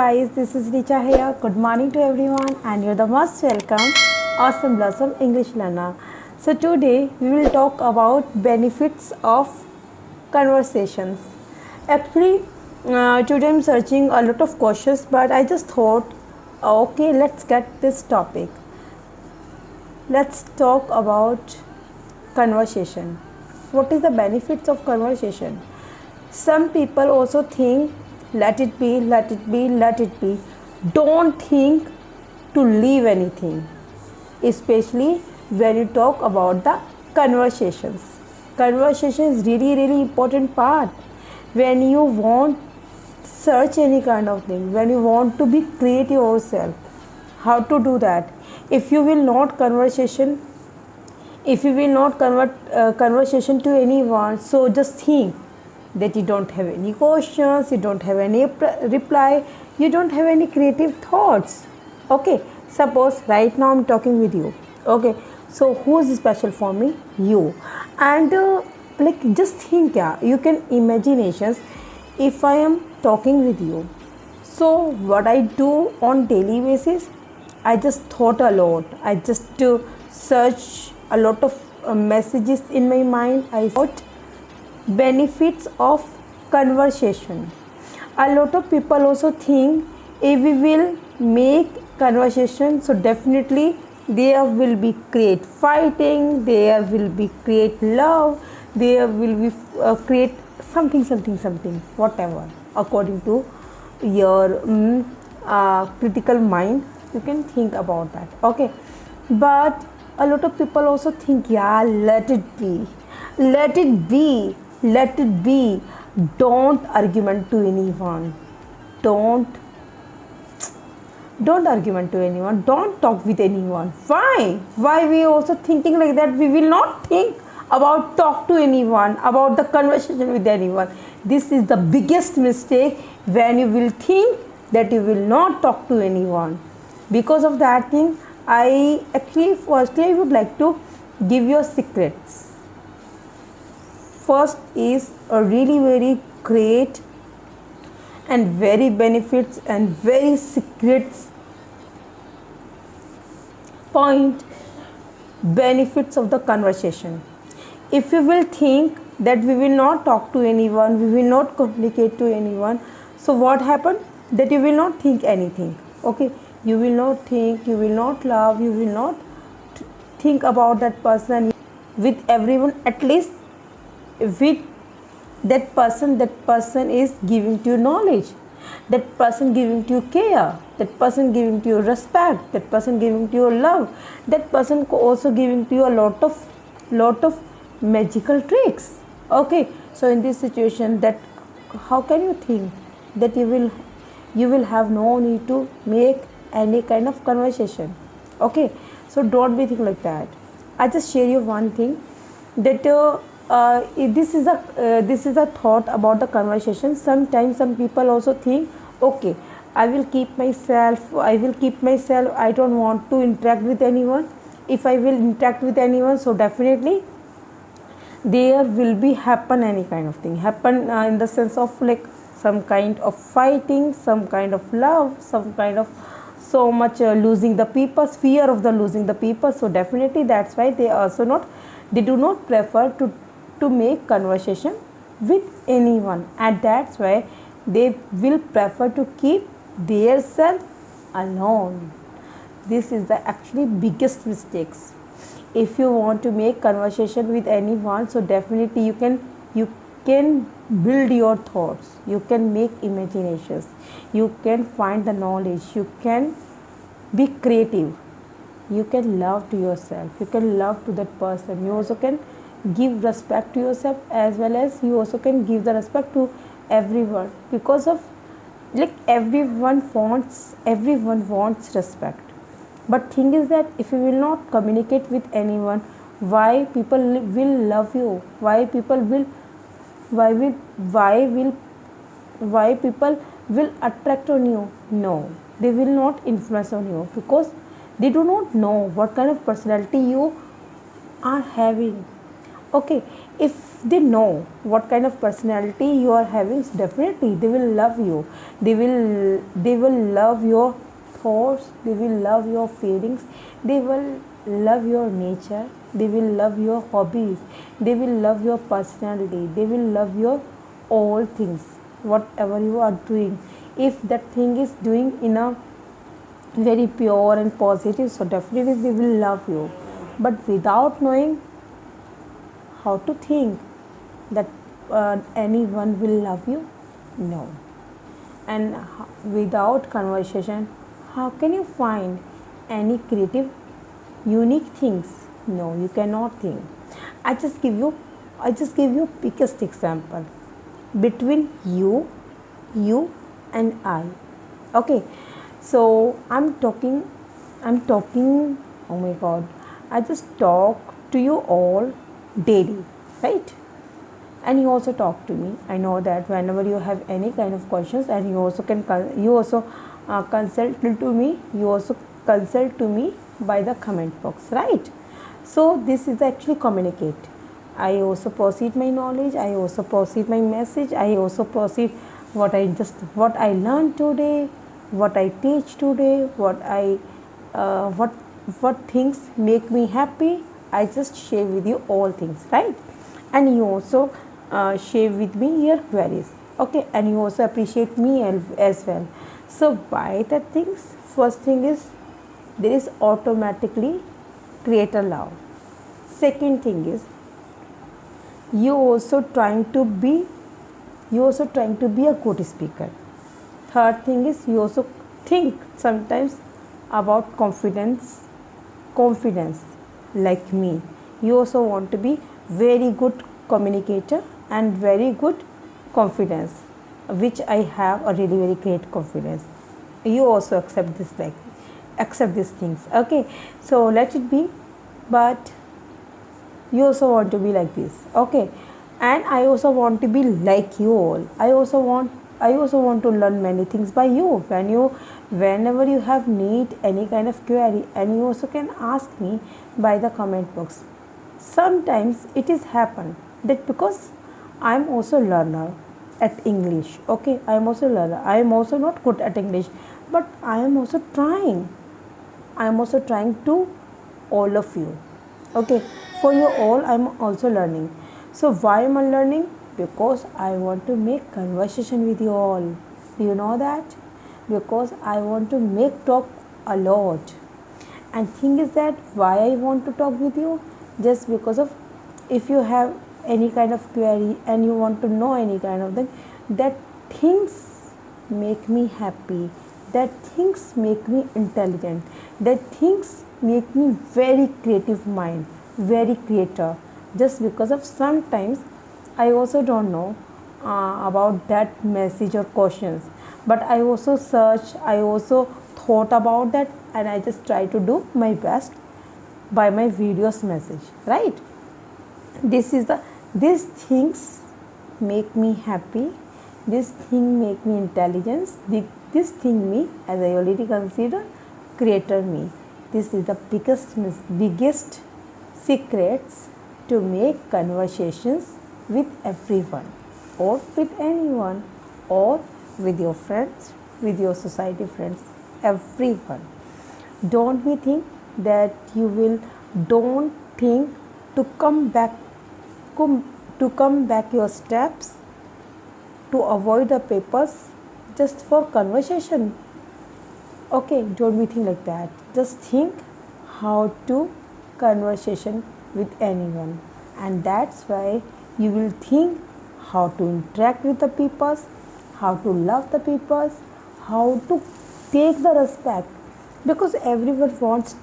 guys, this is Richa here. Good morning to everyone, and you're the most welcome, awesome blossom English learner. So today we will talk about benefits of conversations. Actually, today I'm searching a lot of questions, but I just thought, okay, let's get this topic. Let's talk about conversation. What is the benefits of conversation? Some people also think, let it be, let it be, let it be. Don't think to leave anything, especially when you talk about the conversations. Conversation is really important part when you want search any kind of thing, when you want to be create yourself. How to do that? If you will not conversation, if you will not convert conversation to anyone, so just think that you don't have any questions, you don't have any reply, you don't have any creative thoughts. Okay, suppose right now I'm talking with you. Okay, so who is special for me? You. And like just think, yeah, you can imaginations if I am talking with you. So what I do on daily basis, I just thought a lot. I just search a lot of messages in my mind. I thought benefits of conversation. A lot of people also think if we will make conversation, so definitely there will be create fighting, there will be create love, there will be create something, whatever according to your critical mind. You can think about that. Okay, but a lot of people also think, yeah, let it be, let it be, let it be. Don't argument to anyone. Don't argument to anyone. Don't talk with anyone. Why we also thinking like that? We will not think about talk to anyone, about the conversation with anyone. This is the biggest mistake when you will think that you will not talk to anyone. Because of that thing, I actually firstly I would like to give you secrets. First is a really very great and very benefits and very secrets point, benefits of the conversation. If you will think that we will not talk to anyone, we will not communicate to anyone, so what happened? That you will not think anything. Okay, you will not think, you will not love, you will not think about that person with everyone. At least with that person is giving to you knowledge, that person giving to you care, that person giving to you respect, that person giving to you love, that person also giving to you a lot of magical tricks. Okay, so in this situation, that how can you think that you will have no need to make any kind of conversation? Okay, so don't be think like that. I just share you one thing, that this is a thought about the conversation. Sometimes some people also think, okay, I will keep myself, I don't want to interact with anyone. If I will interact with anyone, so definitely there will be happen any kind of thing happen, in the sense of like some kind of fighting, some kind of love, some kind of so much losing the people, fear of the losing the people. So definitely that's why they do not prefer to make conversation with anyone, and that's why they will prefer to keep their self alone. This is the actually biggest mistakes. If you want to make conversation with anyone, so definitely you can build your thoughts, you can make imaginations, you can find the knowledge, you can be creative, you can love to yourself, you can love to that person, you also can give respect to yourself, as well as you also can give the respect to everyone. Because of like everyone wants respect, but thing is that if you will not communicate with anyone, why people will love you? Why people will attract on you? No, they will not influence on you, because they do not know what kind of personality you are having. Okay, if they know what kind of personality you are having, so definitely they will love you. They will love your thoughts, they will love your feelings, they will love your nature, they will love your hobbies, they will love your personality, they will love your all things, whatever you are doing. If that thing is doing in a very pure and positive, so definitely they will love you. But without knowing how to think that anyone will love you, no. And without conversation, how can you find any creative unique things? No, you cannot think. I just give you biggest example between you and I. Okay, so I'm talking, oh my god, I just talk to you all daily, right? And you also talk to me. I know that whenever you have any kind of questions, and you also can consult to me, you also consult to me by the comment box, right? So this is actually communicate. I also proceed my knowledge, I also proceed my message, I also proceed what I learned today, what I teach today, what things make me happy. I just share with you all things, right? And you also share with me your queries, okay? And you also appreciate me as well. So by that things, first thing is there is automatically create a love. Second thing is you also trying to be a good speaker. Third thing is you also think sometimes about confidence like me. You also want to be very good communicator and very good confidence, which I have a really very great confidence. You also accept these things, okay? So let it be. But you also want to be like this, okay? And I also want to be like you all. I also want to learn many things by you. Whenever you have need any kind of query, and you also can ask me by the comment box. Sometimes it is happen that because I am also learner at English, okay? I am also learner, I am also not good at English, but I am also trying to all of you, okay? For you all, I am also learning. So why am I learning? Because I want to make conversation with you all. Do you know that? Because I want to make talk a lot. And thing is that why I want to talk with you, just because of, if you have any kind of query and you want to know any kind of thing, that things make me happy, that things make me intelligent, that things make me very creative mind, very creator. Just because of sometimes I also don't know about that message or questions, but I also search, I also thought about that, and I just try to do my best by my videos message, right? These things make me happy, this thing make me intelligence, this thing me, as I already consider, creator me. This is the biggest secrets to make conversations with everyone, or with anyone, or with your friends, with your society friends, everyone. Don't think to come back your steps to avoid the papers just for conversation. Okay, don't be think like that. Just think how to conversation with anyone, and that's why you will think how to interact with the people, how to love the people, how to take the respect, because everyone wants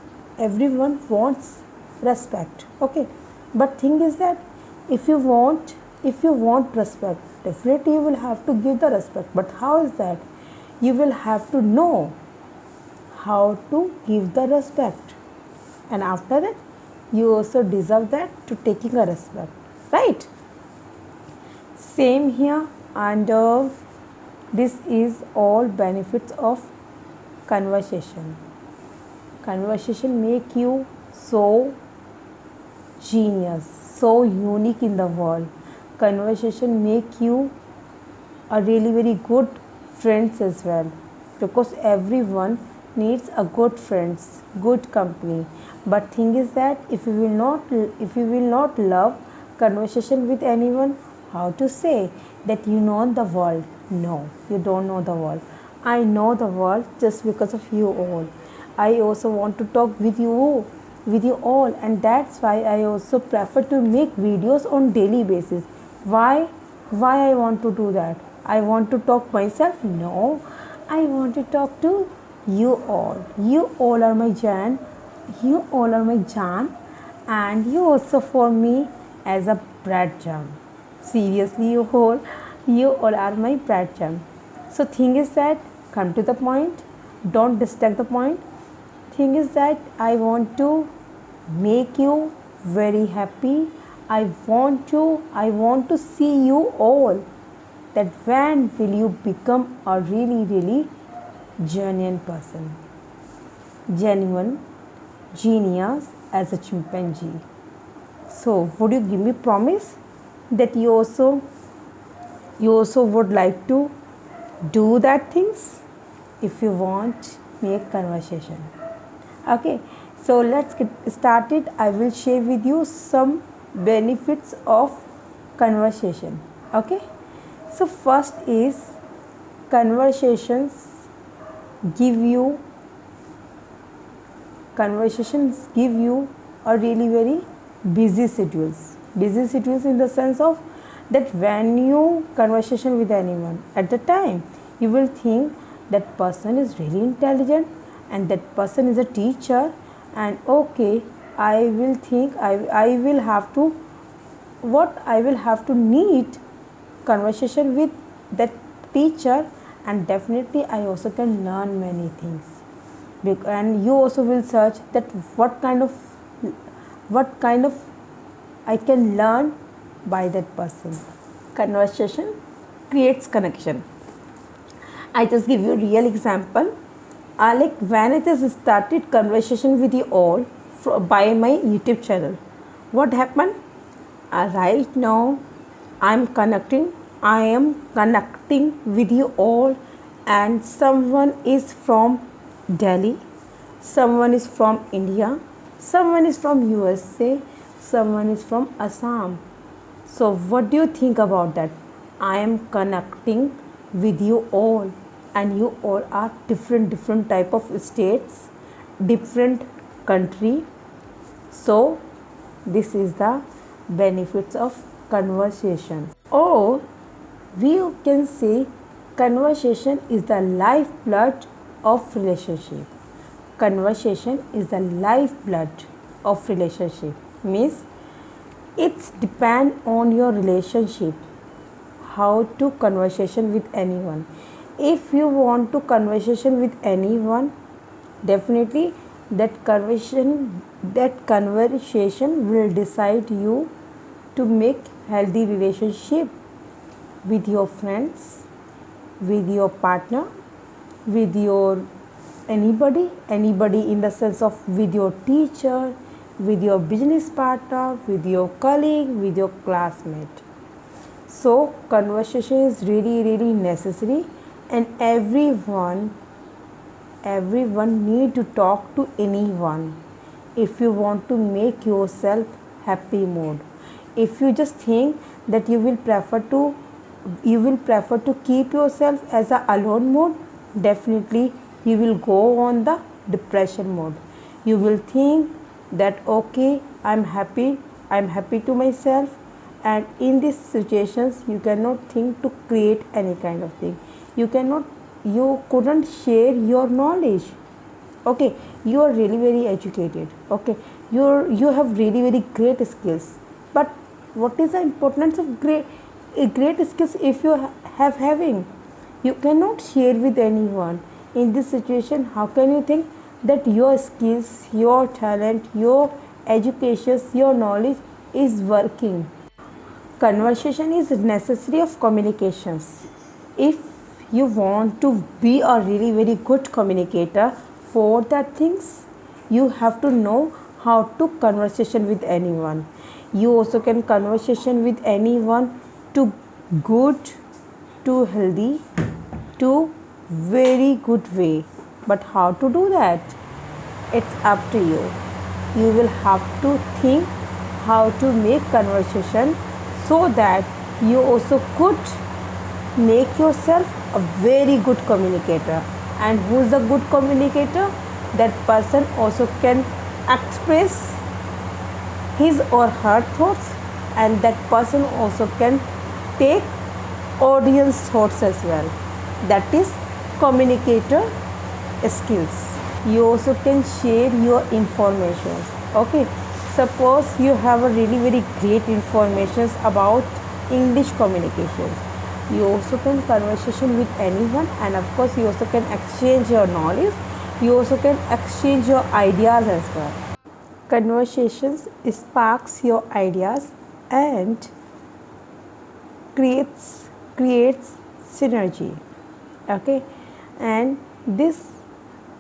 respect, okay? But thing is that if you want respect, definitely you will have to give the respect. But how is that? You will have to know how to give the respect, and after that you also deserve that to taking a respect, right? Same here. And this is all benefits of conversation. Conversation make you so genius, so unique in the world. conversation make you a really very good friends as well, because everyone needs a good friends, good company. But thing is that if you will not love conversation with anyone, how to say that you know the world? No, you don't know the world. I know the world just because of you all. I also want to talk with you all, and that's why I also prefer to make videos on daily basis. Why I want to do that? I want to talk myself? No, I want to talk to you all. You all are my Jan. You all are my Jan, and you also for me as a bread jam. Seriously, you all are my bread jam. So thing is that, come to the point. Don't distract the point. Thing is that I want to make you very happy. I want to see you all, that when will you become a really really genuine person, genuine genius as a chimpanzee. So would you give me promise that you also would like to do that things? If you want, make conversation. Okay, so let's get started. I will share with you some benefits of conversation. Okay, so first is, conversations give you a really very busy schedules in the sense of that when you conversation with anyone, at the time you will think that person is really intelligent and that person is a teacher, and okay, I will think I will have to need conversation with that teacher, and definitely I also can learn many things. And you also will search that what kind of I can learn by that person. Conversation creates connection. I just give you a real example. Like when I just started conversation with you all by my YouTube channel, what happened? Right now I am connecting with you all, and someone is from Delhi, someone is from India, someone is from USA, someone is from Assam. So what do you think about that? I am connecting with you all, and you all are different type of states, different country. So this is the benefits of conversation. Or we can say conversation is the lifeblood of relationship. Conversation is the lifeblood of relationship. Means it's depend on your relationship, how to conversation with anyone. If you want to conversation with anyone, definitely that conversation will decide you to make healthy relationship with your friends, with your partner, with your anybody in the sense of with your teacher, with your business partner, with your colleague, with your classmate. So conversation is really necessary, and everyone need to talk to anyone if you want to make yourself happy mode. If you just think that you will prefer to keep yourself as a alone mode, definitely you will go on the depression mode. You will think that okay, I'm happy to myself, and in these situations you cannot think to create any kind of thing. You couldn't share your knowledge. Okay, you are really very educated. Okay, you have really very great skills, but what is the importance of great skills if you have having? You cannot share with anyone. In this situation, how can you think that your skills, your talent, your education, your knowledge is working? Conversation is necessary of communications. If you want to be a really very good communicator, for that things you have to know how to conversation with anyone. You also can conversation with anyone to good, to healthy, to very good way. But how to do that? It's up to you. You will have to think how to make conversation so that you also could make yourself a very good communicator. And who is a good communicator? That person also can express his or her thoughts, and that person also can take audience thoughts as well. That is communicator skills. You also can share your information. Okay, suppose you have a really very great information about English communication. You also can conversation with anyone, and of course you also can exchange your knowledge. You also can exchange your ideas as well. Conversations sparks your ideas and creates synergy. Okay, and this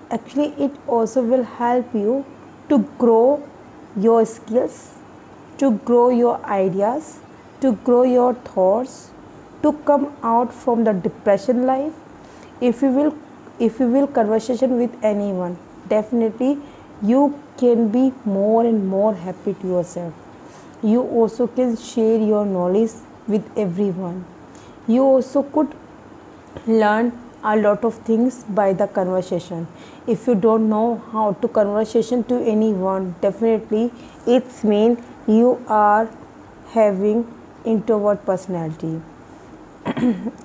actually it also will help you to grow your skills, to grow your ideas, to grow your thoughts, to come out from the depression life. If you will conversation with anyone, definitely you can be more and more happy to yourself. You also can share your knowledge with everyone. You also could learn a lot of things by the conversation. If you don't know how to conversation to anyone, definitely it's mean you are having introvert personality.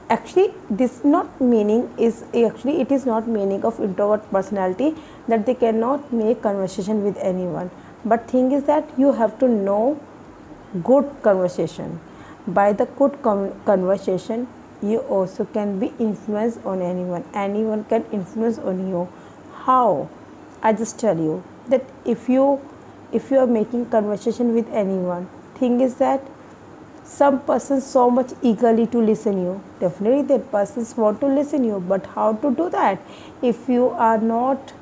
Actually this not meaning is actually it is not meaning of introvert personality that they cannot make conversation with anyone, but thing is that you have to know good conversation. By the good conversation you also can be influenced on anyone can influence on you. How? I just tell you that if you are making conversation with anyone, thing is that some persons so much eagerly to listen you, definitely that persons want to listen you, but how to do that if you are not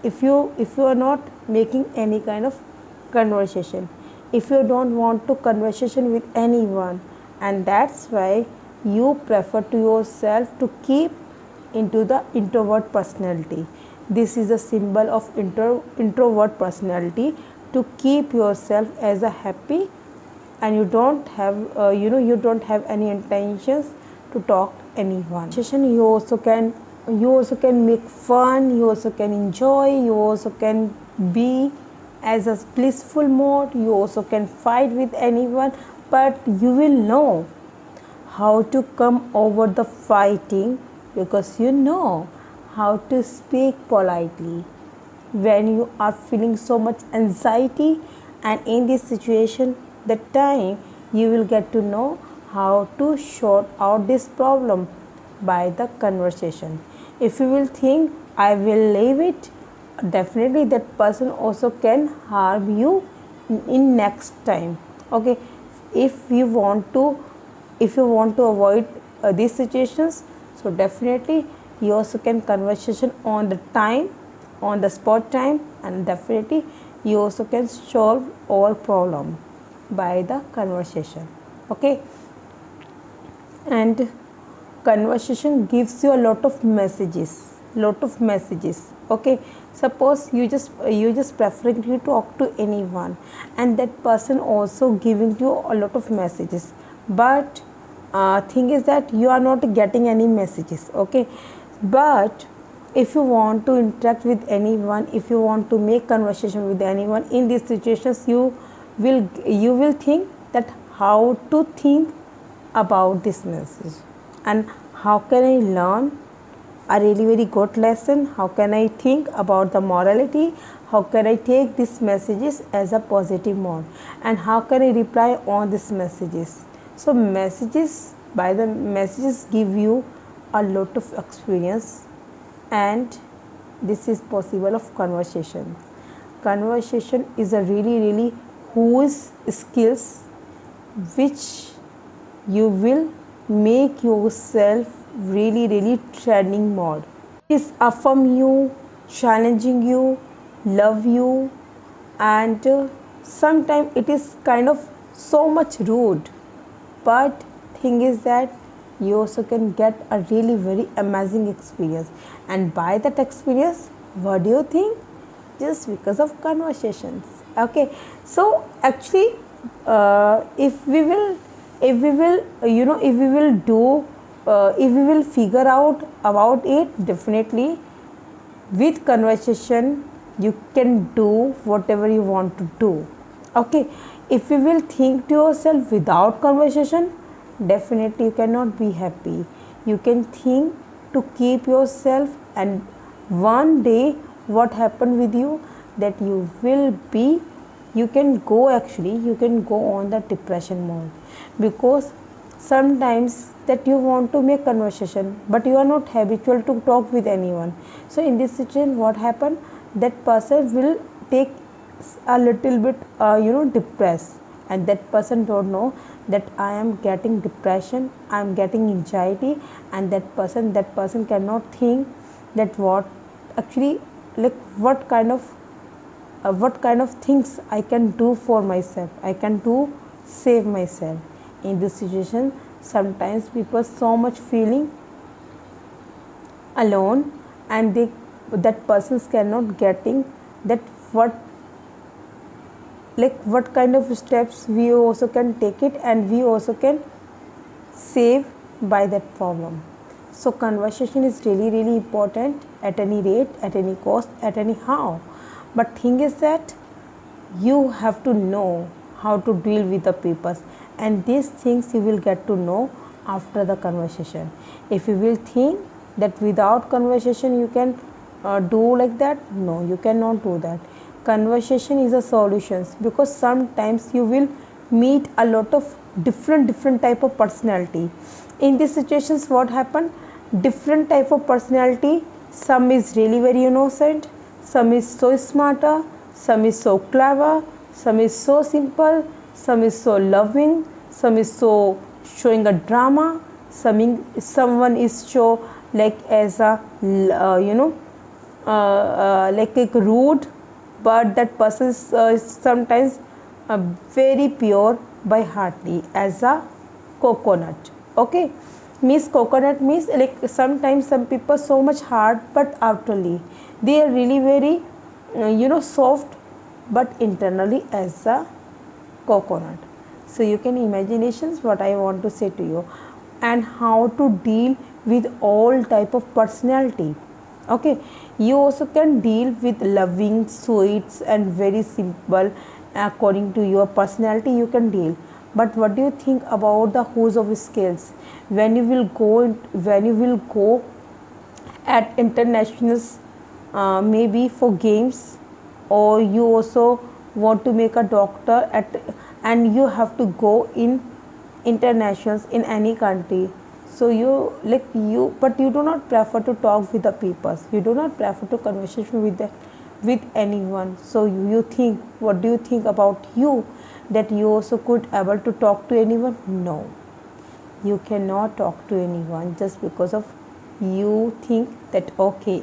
if you are not making any kind of conversation, if you don't want to conversation with anyone, and that's why you prefer to yourself to keep into the introvert personality. This is a symbol of introvert personality, to keep yourself as a happy, and you don't have you don't have any intentions to talk to anyone. You also can make fun, you also can enjoy, you also can be as a blissful mode, you also can fight with anyone, but you will know how to come over the fighting, because you know how to speak politely when you are feeling so much anxiety. And in this situation, the time you will get to know how to sort out this problem by the conversation. If you will think I will leave it, definitely that person also can harm you in next time. Okay, if you want to avoid these situations, so definitely you also can conversation on the time, on the spot time, and definitely you also can solve all problem by the conversation. Okay, and conversation gives you a lot of messages. Okay, suppose you just preferring to talk to anyone, and that person also giving you a lot of messages, but thing is that you are not getting any messages. Okay, but if you want to interact with anyone, if you want to make conversation with anyone in these situations, you will think that how to think about this message, and how can I learn a really very good lesson, how can I think about the morality, how can I take these messages as a positive mode, and how can I reply on these messages. So messages give you a lot of experience, and this is possible of conversation. Conversation is a really whose skills which you will make yourself really training mode. Is affirm you, challenging you, love you, and sometimes it is kind of so much rude, but thing is that you also can get a really very amazing experience, and by that experience, what do you think? Just because of conversations. Okay, so actually, if we will if we will do if we will figure out about it, definitely with conversation you can do whatever you want to do. Okay, if you will think to yourself without conversation, definitely you cannot be happy. You can think to keep yourself, and one day what happened with you, that you will be, you can go, actually you can go on the depression mode, because sometimes that you want to make conversation but you are not habitual to talk with anyone. So in this situation what happen, that person will take a little bit depressed, and that person don't know that I am getting depression, I am getting anxiety, and that person cannot think that what actually, like what kind of things I can do for myself, I can do save myself. In this situation, sometimes people so much feeling alone, and that persons cannot getting that what kind of steps we also can take it, and we also can save by that problem. So conversation is really important at any rate, at any cost, at any how. But thing is that you have to know how to deal with the people, and these things you will get to know after the conversation. If you will think that without conversation you can do like that, no, you cannot do that. Conversation is a solution, because sometimes you will meet a lot of different type of personality. In these situations what happen, different type of personality, some is really very innocent, some is so smarter, some is so clever, some is so simple, some is so loving, some is so showing a drama, someone is show like as a like a rude, but that person is sometimes very pure by heartly, as a coconut. Okay, means coconut means like sometimes some people so much hard, but outwardly they are really very soft, but internally as a coconut. So you can imaginations what I want to say to you, and how to deal with all type of personality. Okay, you also can deal with loving, sweets, and very simple according to your personality you can deal. But what do you think about the host of skills? When you will go at internationals, maybe for games, or you also want to make a doctor and you have to go in internationals in any country. So but you do not prefer to talk with the people, you do not prefer to conversation with anyone. So you think, what do you think about you, that you also could able to talk to anyone? No, you cannot talk to anyone, just because of you think that okay,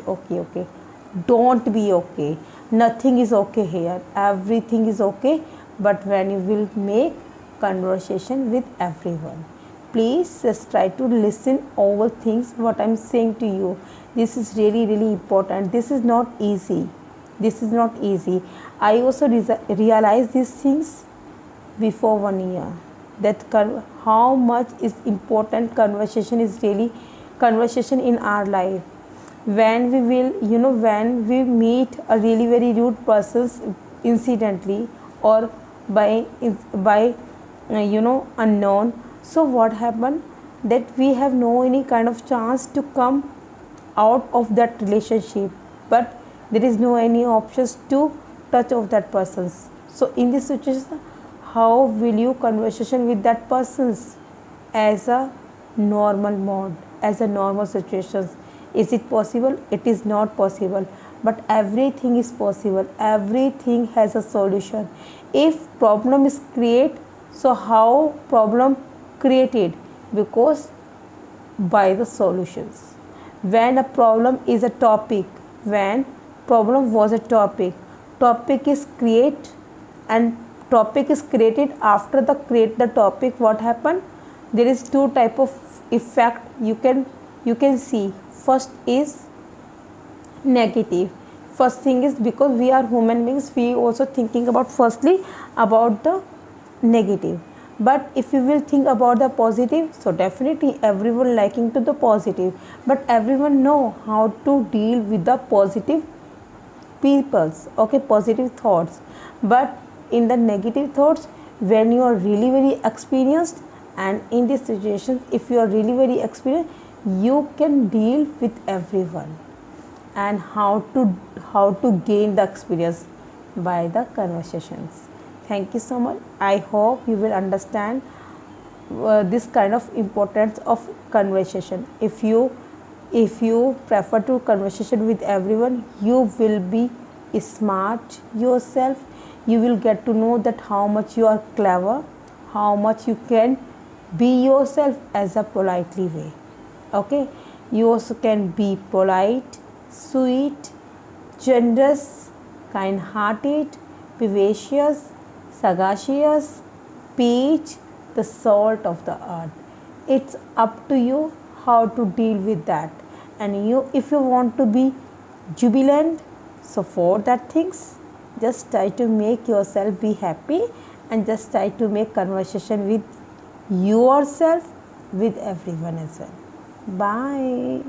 don't be okay, nothing is okay here, everything is okay. But when you will make conversation with everyone, please just try to listen all things what I'm saying to you. This is really important. This is not easy. I also realized these things before 1 year, that how much is important conversation is really conversation in our life. When we will when we meet a really very rude persons incidentally, or by unknown, so what happened, that we have no any kind of chance to come out of that relationship, but there is no any options to touch of that persons. So in this situation, how will you conversation with that persons as a normal mode, as a normal situation? Is it possible? It is not possible, but everything is possible, everything has a solution. If problem is create, so how problem created? Because by the solutions. When a problem is a topic, when problem was a topic is create, and topic is created. After the create the topic, what happened? there is two type of effect you can see. First is negative. First thing is, because we are human beings, we also thinking about firstly about the negative. But if you will think about the positive, so definitely everyone liking to the positive, but everyone know how to deal with the positive people's, okay, positive thoughts. But in the negative thoughts, when you are really very experienced, and in this situation if you are really very experienced, you can deal with everyone, and how to gain the experience by the conversations. Thank you so much. I hope you will understand this kind of importance of conversation. If you prefer to conversation with everyone, you will be smart yourself. You will get to know that how much you are clever, how much you can be yourself as a politely way. Okay, you also can be polite, sweet, generous, kind hearted, vivacious, sagacious, peach, the salt of the earth. It's up to you how to deal with that. And you, if you want to be jubilant, so for that things, just try to make yourself be happy, and just try to make conversation with yourself, with everyone as well. Bye.